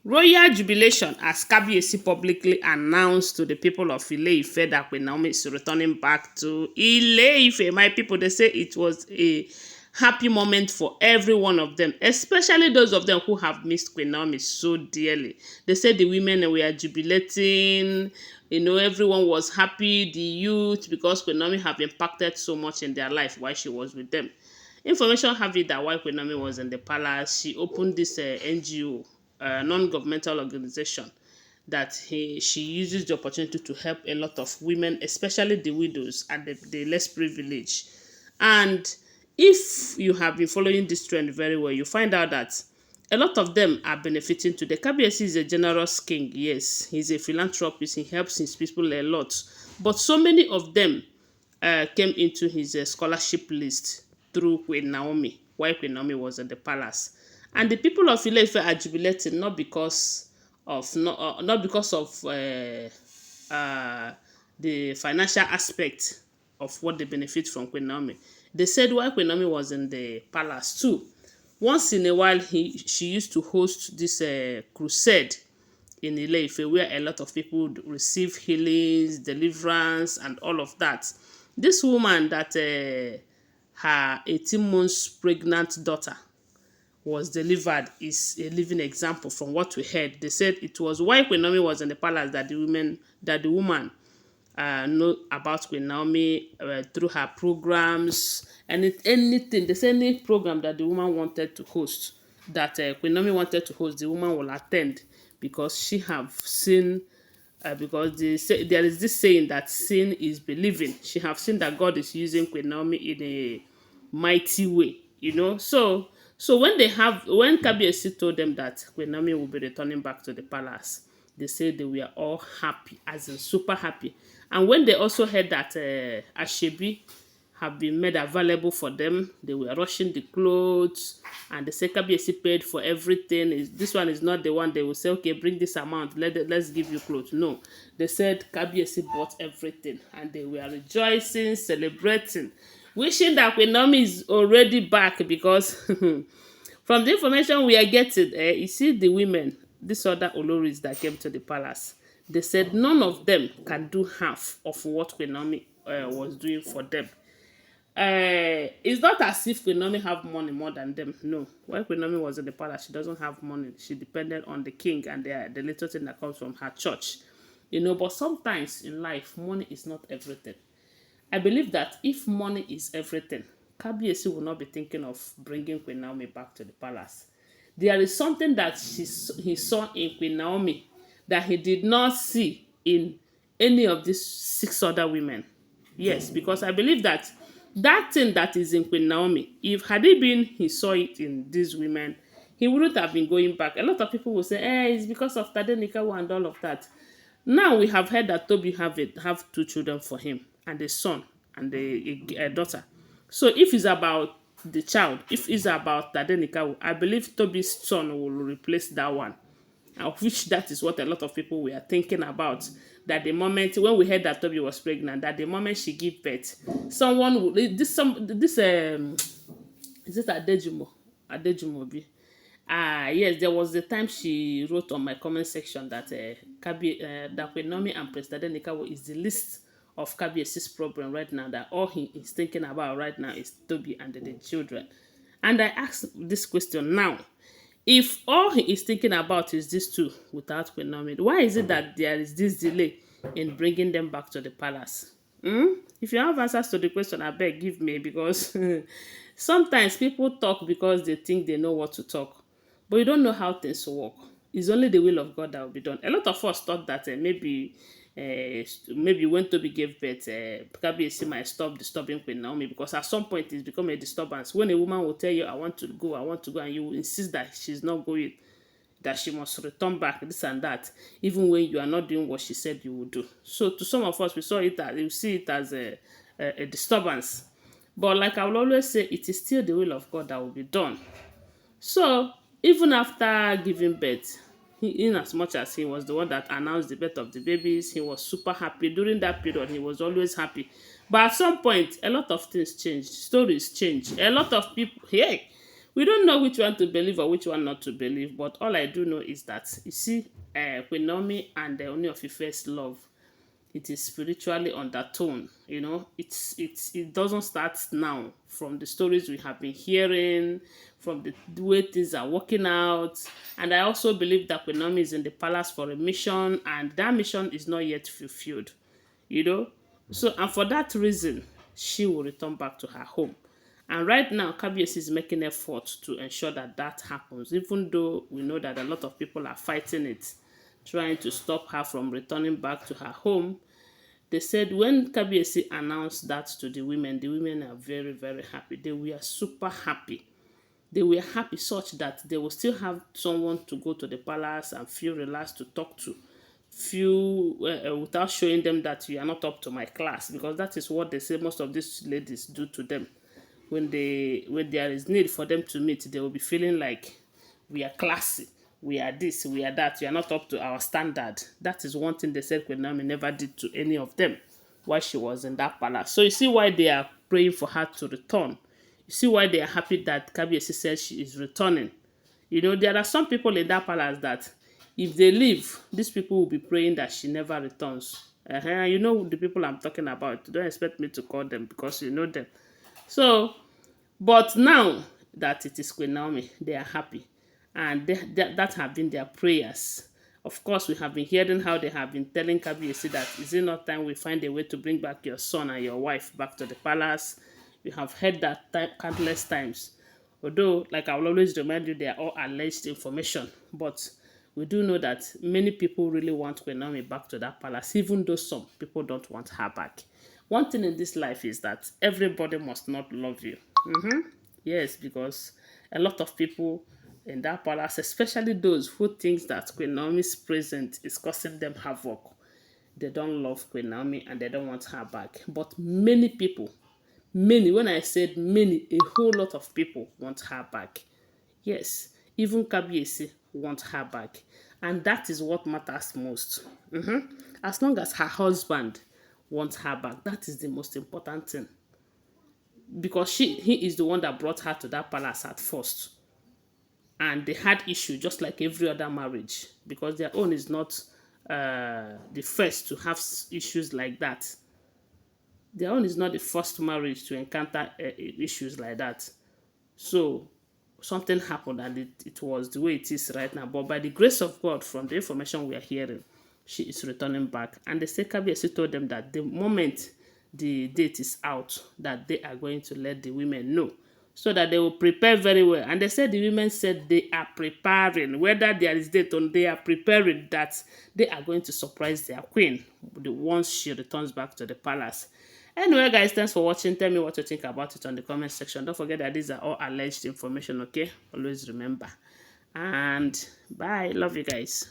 Royal jubilation as Kabiyesi publicly announced to the people of Ile Ife that Queen Naomi is returning back to Ile Ife. My people, they say it was a happy moment for every one of them, especially those of them who have missed Queen Naomi so dearly. They said the women were jubilating, everyone was happy, the youth, because Queen Naomi have impacted so much in their life while she was with them. Information have it that while Queen Naomi was in the palace, she opened this NGO, non-governmental organization, that she uses the opportunity to help a lot of women, especially the widows and the less privileged. And if you have been following this trend very well, you find out that a lot of them are benefiting today. Kabiyesi is a generous king, yes. He's a philanthropist. He helps his people a lot. But so many of them came into his scholarship list through Queen Naomi, while Queen Naomi was in the palace. And the people of Ile Ife are jubilating not because of the financial aspect of what they benefit from Queen Naomi. They said while Queen Naomi was in the palace too, once in a while she used to host this crusade in Ile Ife where a lot of people would receive healings, deliverance, and all of that. This woman that her 18 months pregnant daughter was delivered is a living example from what we heard. They said it was while Queen Naomi was in the palace that the woman know about Queen Naomi through her programs and anything. They say any program that the woman wanted to host, that Queen Naomi wanted to host, the woman will attend because she have seen. Because there is this saying that seeing is believing. She have seen that God is using Queen Naomi in a mighty way. So when Kabiyesi told them that Queen Naomi will be returning back to the palace, they said they were all happy, as in super happy. And when they also heard that Ashebi have been made available for them, they were rushing the clothes, and they say Kabiyesi paid for everything. This one is not the one they will say, okay, bring this amount, let's give you clothes. No, they said Kabiyesi bought everything, and they were rejoicing, celebrating, wishing that Queen Naomi is already back because from the information we are getting, you see the women, these other oloris that came to the palace, they said none of them can do half of what Queen Naomi was doing for them. It's not as if Queen Naomi have money more than them. No. When Queen Naomi was in the palace, she doesn't have money. She depended on the king and the little thing that comes from her church. But sometimes in life, money is not everything. I believe that if money is everything, Kabiyesi will not be thinking of bringing Queen Naomi back to the palace. There is something that he saw in Queen Naomi that he did not see in any of these 6 other women. Yes, because I believe that thing that is in Queen Naomi, if had it been he saw it in these women, he wouldn't have been going back. A lot of people will say, it's because of Tadenikawa and all of that. Now we have heard that Tobi have 2 children for him, and a son and a daughter. So if it's about the child, if it's about Tadenikawa, I believe Tobi's son will replace that one. Of which that is what a lot of people were thinking about. That the moment when we heard that Tobi was pregnant, that the moment she gave birth, someone would is it Adejumo B? Yes, there was the time she wrote on my comment section that that Queen Naomi and President Adenikawa is the list of Kabiyesi's problem right now. That all he is thinking about right now is Tobi and the children. And I asked this question now. If all he is thinking about is these 2 without Queen Naomi, why is it that there is this delay in bringing them back to the palace? If you have answers to the question, I beg give me, because sometimes people talk because they think they know what to talk, but you don't know how things work. It's only the will of God that will be done. A lot of us thought that maybe when Tobi gave birth, Kabiyesi might stop disturbing Queen Naomi, because at some point it's become a disturbance. When a woman will tell you, I want to go, and you will insist that she's not going, that she must return back, this and that, even when you are not doing what she said you would do. So to some of us, we see it as a disturbance. But like I will always say, it is still the will of God that will be done. So even after giving birth, in as much as he was the one that announced the birth of the babies, he was super happy. During that period, he was always happy. But at some point, a lot of things changed. Stories changed. A lot of people, We don't know which one to believe or which one not to believe, but all I do know is that you see, Queen Naomi and the Ooni of Ife's love, it is spiritually undertone. You know, it doesn't start now from the stories we have been hearing, from the way things are working out. And I also believe that Queen Naomi is in the palace for a mission, and that mission is not yet fulfilled. You know, so and for that reason, she will return back to her home. And right now, Kabiyesi is making effort to ensure that that happens, even though we know that a lot of people are fighting it, trying to stop her from returning back to her home. They said when Kabiyesi announced that to the women are very, very happy. They were super happy. They were happy such that they will still have someone to go to the palace and feel relaxed to talk to, feel without showing them that you are not up to my class, because that is what they say most of these ladies do to them. When there is need for them to meet, they will be feeling like we are classy, we are this, we are that, you are not up to our standard. That is one thing they said Queen Naomi never did to any of them while she was in that palace. So you see why they are praying for her to return. You see why they are happy that Kabiyesi says she is returning. You know, there are some people in that palace that if they leave, these people will be praying that she never returns. You know the people I'm talking about. Don't expect me to call them because you know them. So, but now that it is Queen Naomi, they are happy. And that have been their prayers. Of course, we have been hearing how they have been telling Kabiyesi that is it not time we find a way to bring back your son and your wife back to the palace? We have heard that countless times. Although, like I will always remind you, they are all alleged information. But we do know that many people really want Queen Naomi back to that palace, even though some people don't want her back. One thing in this life is that everybody must not love you. Yes, because a lot of people in that palace, especially those who think that Queen Naomi's presence is causing them havoc, they don't love Queen Naomi and they don't want her back. But many people, many, when I said many, a whole lot of people want her back. Yes, even Kabiyesi want her back. And that is what matters most. As long as her husband wants her back, that is the most important thing. Because he is the one that brought her to that palace at first. And they had issue just like every other marriage, because their own is not the first to have issues like that. Their own is not the first marriage to encounter issues like that. So something happened and it was the way it is right now. But by the grace of God, from the information we are hearing, she is returning back. And the Kabiyesi told them that the moment the date is out, that they are going to let the women know, so that they will prepare very well. And they said the women said they are preparing, whether there is date on, they are preparing, that they are going to surprise their queen once she returns back to the palace. Anyway, guys, thanks for watching. Tell me what you think about it on the comment section. Don't forget that these are all alleged information, okay? Always remember. And bye. Love you guys.